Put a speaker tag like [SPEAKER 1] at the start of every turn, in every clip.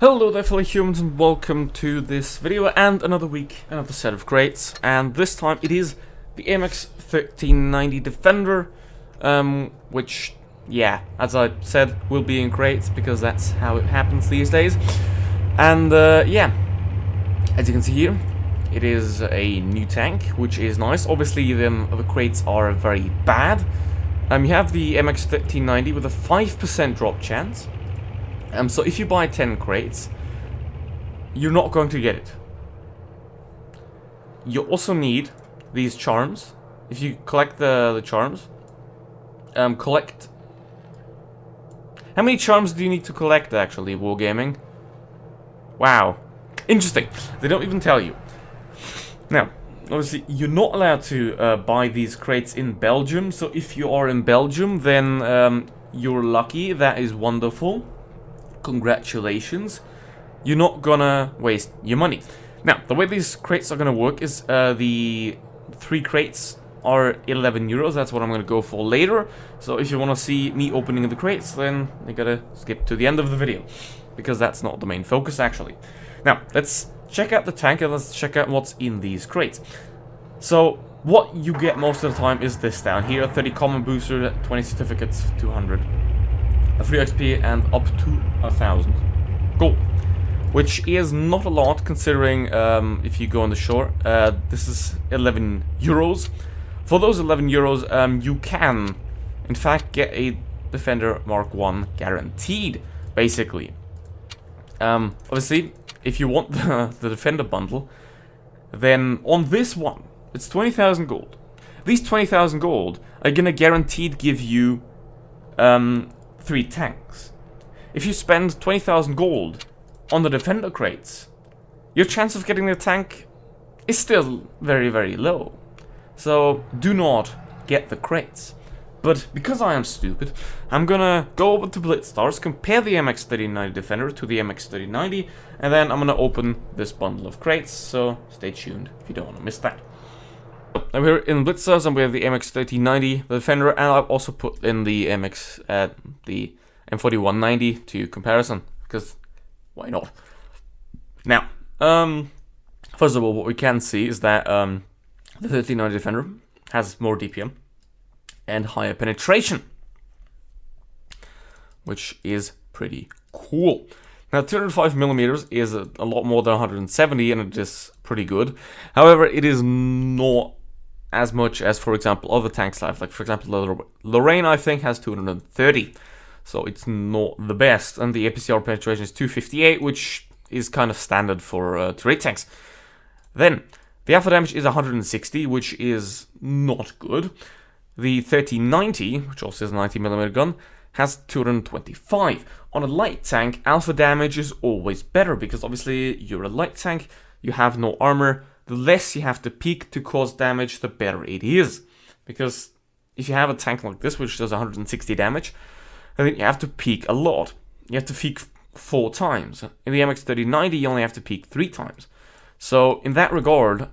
[SPEAKER 1] Hello there fellow humans and welcome to this video and another week, another set of crates, and this time it is the AMX 1390 Defender, which, yeah, as I said, will be in crates because that's how it happens these days. And yeah, as you can see here, it is a new tank, which is nice. Obviously then the crates are very bad. You have the AMX 1390 with a 5% drop chance. So if you buy 10 crates, you're not going to get it. You also need these charms. If you collect the charms, collect... How many charms do you need to collect, actually, Wargaming? Wow. Interesting. They don't even tell you. Now, obviously, you're not allowed to buy these crates in Belgium. So if you are in Belgium, then you're lucky. That is wonderful. Congratulations. You're not gonna waste your money. Now, the way these crates are gonna work is the 3 crates are 11 euros. That's what I'm gonna go for later. So if you wanna see me opening the crates, then you gotta skip to the end of the video, because that's not the main focus actually. Now, let's check out the tank and let's check out what's in these crates. So what you get most of the time is this down here: 30 common booster, 20 certificates, 200 3 XP, and up to 1000 gold, which is not a lot considering if you go on the shore. This is 11 euros. For those 11 euros, you can in fact get a Defender Mark 1 guaranteed, basically. Obviously, if you want the Defender bundle, then on this one it's 20,000 gold. These 20,000 gold are gonna guaranteed give you 3 tanks. If you spend 20,000 gold on the Defender crates, your chance of getting the tank is still very, very low. So do not get the crates. But because I am stupid, I'm gonna go over to Blitz Stars, compare the MX 1390 Defender to the MX 1390, and then I'm gonna open this bundle of crates, so stay tuned if you don't want to miss that. Now we're in Blitz Stars and we have the MX 1390, the Defender, and I've also put in the MX, the M4190 to comparison, because why not? Now, first of all, what we can see is that the 1390 Defender has more DPM and higher penetration, which is pretty cool. Now, 205mm is a lot more than 170, and it is pretty good. However, it is not as much as, for example, other tanks like for example, Lorraine, I think, has 230. So it's not the best. And the APCR penetration is 258, which is kind of standard for turret tanks. Then, the alpha damage is 160, which is not good. The 1390, which also is a 90mm gun, has 225. On a light tank, alpha damage is always better, because obviously you're a light tank, you have no armor. The less you have to peek to cause damage, the better it is. Because if you have a tank like this, which does 160 damage, then you have to peek a lot. You have to peek 4 times. In the MX 1390, you only have to peek 3 times. So in that regard,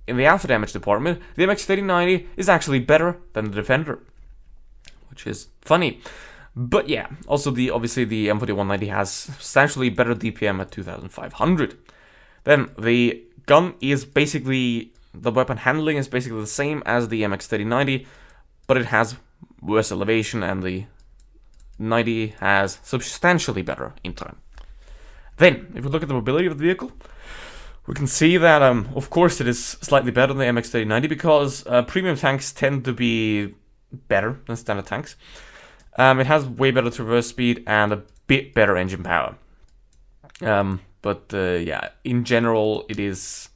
[SPEAKER 1] in the alpha damage department, the MX 1390 is actually better than the Defender, which is funny. But yeah, also obviously the M4190 has substantially better DPM at 2500. Then the gun is basically, the weapon handling is basically the same as the MX 1390, but it has worse elevation, and the 90 has substantially better in time. Then, if we look at the mobility of the vehicle, we can see that, of course, it is slightly better than the MX 1390 because premium tanks tend to be better than standard tanks. It has way better traverse speed and a bit better engine power. But yeah, in general, it is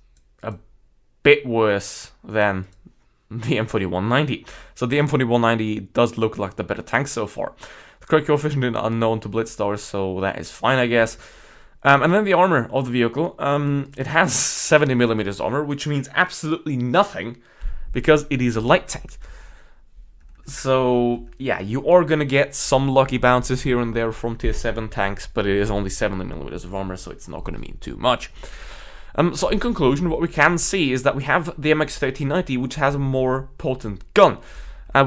[SPEAKER 1] a bit worse than the M4190. So the M4190 does look like the better tank so far. The correct coefficient is unknown to Blitz Stars, so that is fine, I guess. And then the armor of the vehicle, it has 70mm armor, which means absolutely nothing because it is a light tank. So yeah, you are gonna get some lucky bounces here and there from tier 7 tanks, but it is only 70mm of armor, so it's not gonna mean too much. So in conclusion, what we can see is that we have the MX 1390, which has a more potent gun.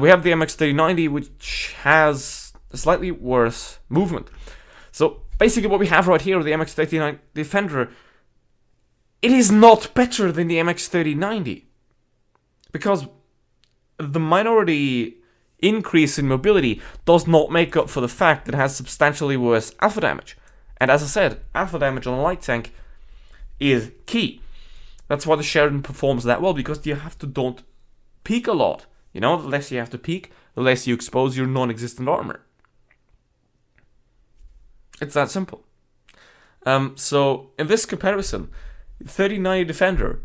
[SPEAKER 1] We have the MX 1390, which has a slightly worse movement. So basically what we have right here with the MX-3090 Defender, it is not better than the MX-3090. Because the minority increase in mobility does not make up for the fact that it has substantially worse alpha damage. And as I said, alpha damage on a light tank is key. That's why the Sheridan performs that well, because you have to don't peak a lot. You know, the less you have to peak, the less you expose your non-existent armor. It's that simple. So, in this comparison, the 3090 Defender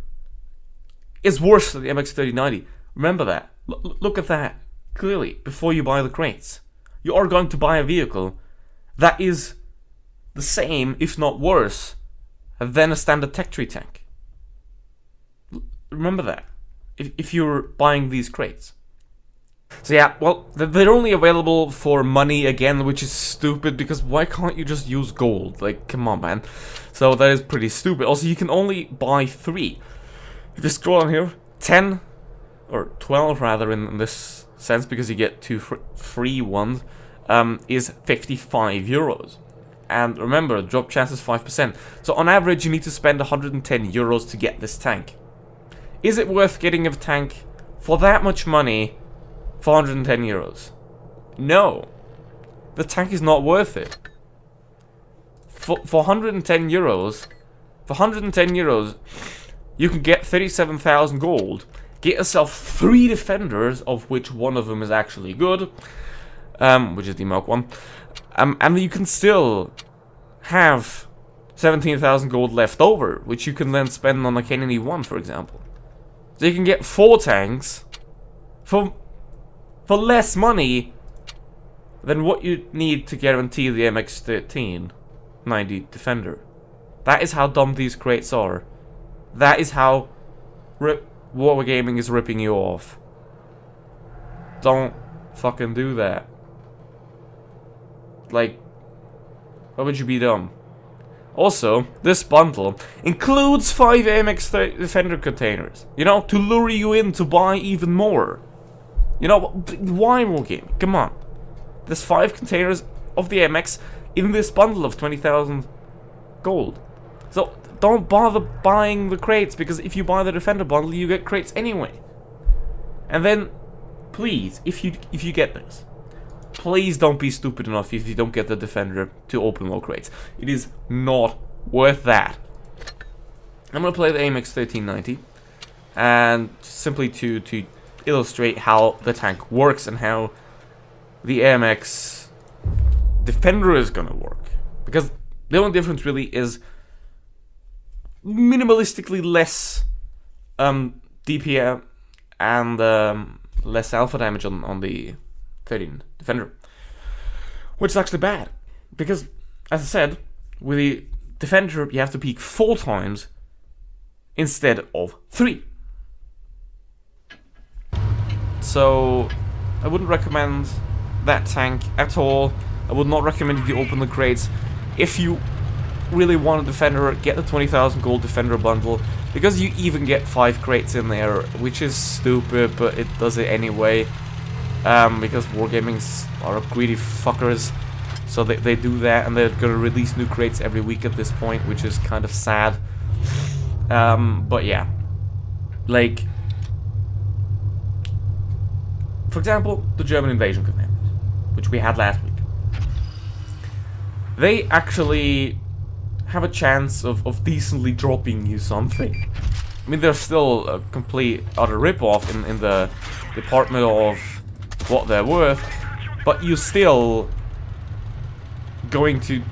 [SPEAKER 1] is worse than the MX-3090. Remember that. Look at that clearly before you buy the crates. You are going to buy a vehicle that is the same, if not worse, than a standard tech tree tank. Remember that if you're buying these crates. So yeah, well, they're only available for money again, which is stupid, because why can't you just use gold? Like, come on, man. So that is pretty stupid. Also, you can only buy 3. If you scroll on here, 10, or 12 rather in this sense, because you get 2 free ones, is 55 euros. And remember, drop chance is 5%. So on average, you need to spend 110 euros to get this tank. Is it worth getting a tank for that much money for 110 euros? No. The tank is not worth it. For 110 euros, you can get 37,000 gold, get yourself 3 defenders, of which one of them is actually good, which is the Mark 1, and you can still have 17,000 gold left over, which you can then spend on a Kennedy 1, for example. So you can get 4 tanks for less money than what you need to guarantee the MX-1390 Defender. That is how dumb these crates are. That is how Wargaming is ripping you off. Don't fucking do that. Like, why would you be dumb? Also, this bundle includes 5 AMX Defender containers. You know, to lure you in to buy even more. You know, why Wargaming? Come on. There's 5 containers of the AMX in this bundle of 20,000 gold. So, don't bother buying the crates, because if you buy the Defender bundle, you get crates anyway. And then, please, if you get this, please don't be stupid enough if you don't get the Defender to open more crates. It is not worth that. I'm gonna play the AMX 1390, and simply to illustrate how the tank works and how the AMX Defender is gonna work. Because the only difference really is minimalistically less DPM and less alpha damage on the 13 Defender, which is actually bad, because as I said, with the Defender you have to peak 4 times instead of 3. So I wouldn't recommend that tank at all. I would not recommend you open the crates. If you really want a Defender, get the 20,000 gold Defender bundle, because you even get 5 crates in there, which is stupid, but it does it anyway. Because Wargamings are greedy fuckers, so they do that, and they're gonna release new crates every week at this point, which is kind of sad. But yeah, like, for example, the German invasion commanders, which we had last week. They actually have a chance of decently dropping you something. I mean, they're still a complete utter rip-off in the department of what they're worth, but you're still going to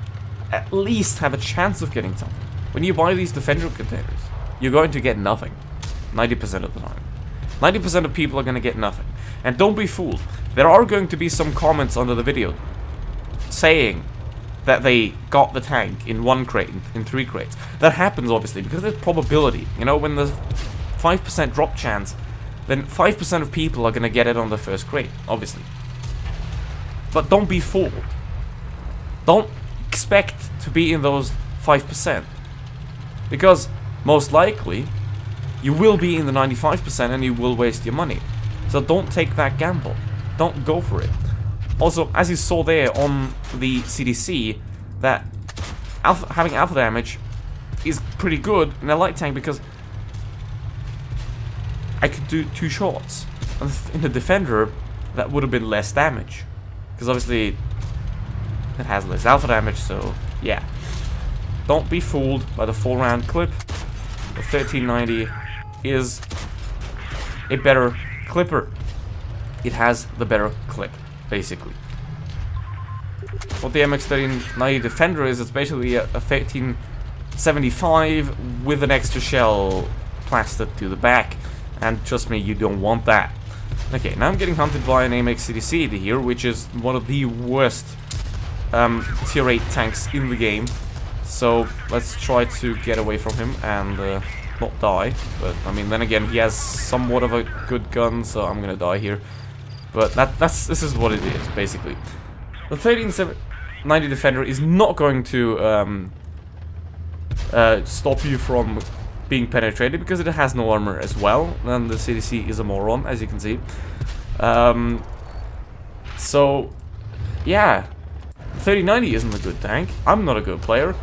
[SPEAKER 1] at least have a chance of getting something. When you buy these Defender containers, you're going to get nothing 90% of the time. 90% of people are going to get nothing. And don't be fooled. There are going to be some comments under the video saying that they got the tank in 1 crate, in 3 crates. That happens, obviously, because there's probability. You know, when there's 5% drop chance, then 5% of people are going to get it on the first crate, obviously. But don't be fooled. Don't expect to be in those 5%. Because, most likely, you will be in the 95% and you will waste your money. So don't take that gamble. Don't go for it. Also, as you saw there on the CDC, that having alpha damage is pretty good in a light tank because I could do 2 shots. In the defender, that would have been less damage. Because obviously, it has less alpha damage, so yeah. Don't be fooled by the 4-round clip. The 1390 is a better clipper. It has the better clip, basically. What the MX 1390 Defender is, it's basically a 1375 with an extra shell plastered to the back. And trust me, you don't want that. Okay, now I'm getting hunted by an AMX CDC here, which is one of the worst tier 8 tanks in the game. So let's try to get away from him and not die. But I mean, then again, he has somewhat of a good gun, so I'm gonna die here. But this is what it is, basically. The 1390 Defender is not going to stop you from being penetrated because it has no armor as well, and the CDC is a moron, as you can see. So, yeah, 3090 isn't a good tank. I'm not a good player,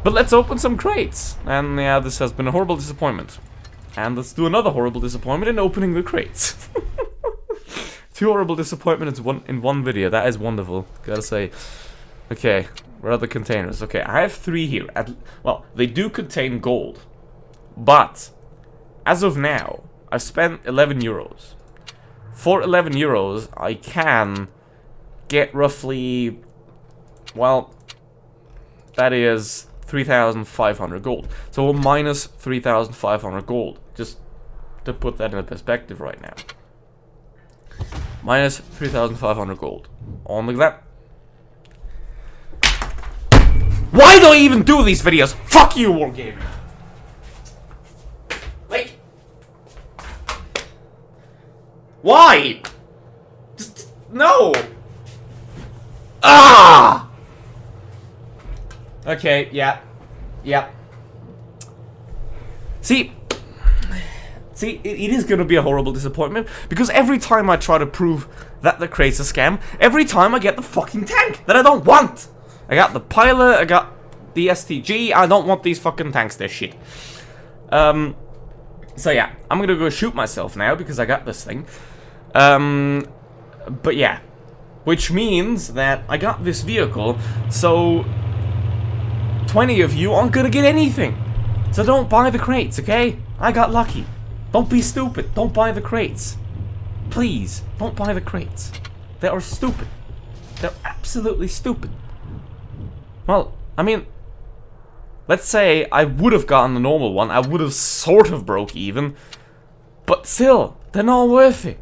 [SPEAKER 1] but let's open some crates. And yeah, this has been a horrible disappointment. And let's do another horrible disappointment in opening the crates. 2 horrible disappointments in one video. That is wonderful, gotta say. Okay, where are the containers? Okay, I have 3 here. Well, they do contain gold. But, as of now, I've spent 11 euros. For 11 euros, I can get roughly, well, that is 3,500 gold. So we're minus 3,500 gold. Just to put that in perspective right now. Minus 3,500 gold. On like that. Why do I even do these videos? Fuck you, Wargaming! Like, why? Just, no! Ah! Okay, yeah. Yeah. See, it is gonna be a horrible disappointment, because every time I try to prove that the crate's a scam, every time I get the fucking tank that I don't want! I got the pilot, I got the STG, I don't want these fucking tanks, they're shit. So yeah, I'm gonna go shoot myself now, because I got this thing. But yeah. Which means that I got this vehicle, so 20 of you aren't gonna get anything. So don't buy the crates, okay? I got lucky. Don't be stupid. Don't buy the crates. Please, don't buy the crates. They are stupid. They're absolutely stupid. Well, I mean, let's say I would have gotten the normal one. I would have sort of broke even. But still, they're not worth it.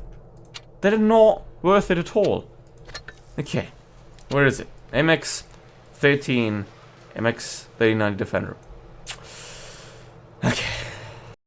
[SPEAKER 1] They're not worth it at all. Okay, where is it? MX 13, MX 39 Defender. Okay.